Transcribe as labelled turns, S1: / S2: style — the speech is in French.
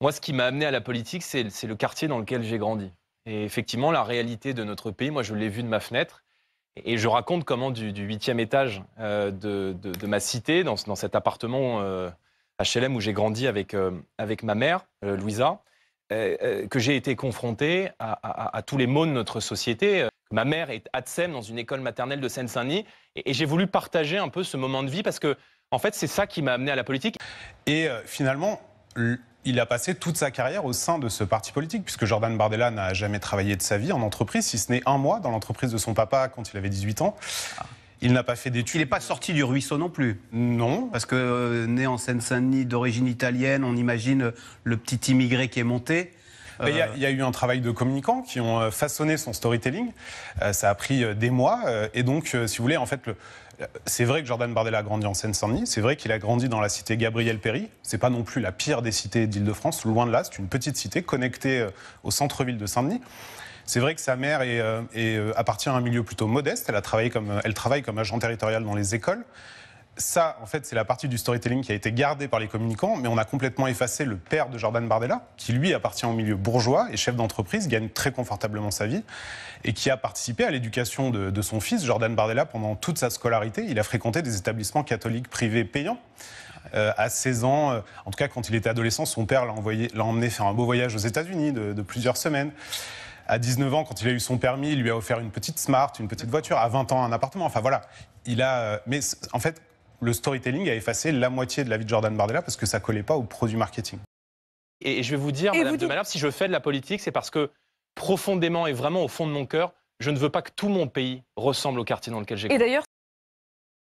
S1: Moi, ce qui m'a amené à la politique, c'est le quartier dans lequel j'ai grandi. Et effectivement, la réalité de notre pays, moi, je l'ai vue de ma fenêtre. Et je raconte comment du 8e étage de ma cité, dans cet appartement HLM où j'ai grandi avec ma mère, Louisa, que j'ai été confronté à tous les maux de notre société. Ma mère est ATSEM dans une école maternelle de Seine-Saint-Denis. Et j'ai voulu partager un peu ce moment de vie parce que, en fait, c'est ça qui m'a amené à la politique.
S2: Et finalement, il a passé toute sa carrière au sein de ce parti politique, puisque Jordan Bardella n'a jamais travaillé de sa vie en entreprise, si ce n'est un mois dans l'entreprise de son papa quand il avait 18 ans. Il n'a pas fait d'études.
S3: Il n'est pas sorti du ruisseau non plus.
S2: Non.
S3: Parce que né en Seine-Saint-Denis, d'origine italienne, on imagine le petit immigré qui est monté.
S2: Il y a eu un travail de communicants qui ont façonné son storytelling. Ça a pris des mois. Et donc, si vous voulez, en fait, c'est vrai que Jordan Bardella a grandi en Seine-Saint-Denis. C'est vrai qu'il a grandi dans la cité Gabriel-Péri. C'est pas non plus la pire des cités d'Île-de-France. Loin de là, c'est une petite cité connectée au centre-ville de Saint-Denis. C'est vrai que sa mère appartient à un milieu plutôt modeste. Elle travaille comme agent territorial dans les écoles. Ça, en fait, c'est la partie du storytelling qui a été gardée par les communicants, mais on a complètement effacé le père de Jordan Bardella, qui lui appartient au milieu bourgeois et chef d'entreprise, gagne très confortablement sa vie, et qui a participé à l'éducation de son fils, Jordan Bardella, pendant toute sa scolarité. Il a fréquenté des établissements catholiques privés payants. À 16 ans, en tout cas quand il était adolescent, son père l'a emmené faire un beau voyage aux États-Unis de plusieurs semaines. À 19 ans, quand il a eu son permis, il lui a offert une petite Smart, une petite voiture. À 20 ans, un appartement. Enfin voilà, mais en fait, le storytelling a effacé la moitié de la vie de Jordan Bardella parce que ça collait pas au produit marketing.
S1: Et je vais vous dire, Madame de Malherbe, si je fais de la politique, c'est parce que profondément et vraiment au fond de mon cœur, je ne veux pas que tout mon pays ressemble au quartier dans lequel j'ai grandi.
S4: Et d'ailleurs,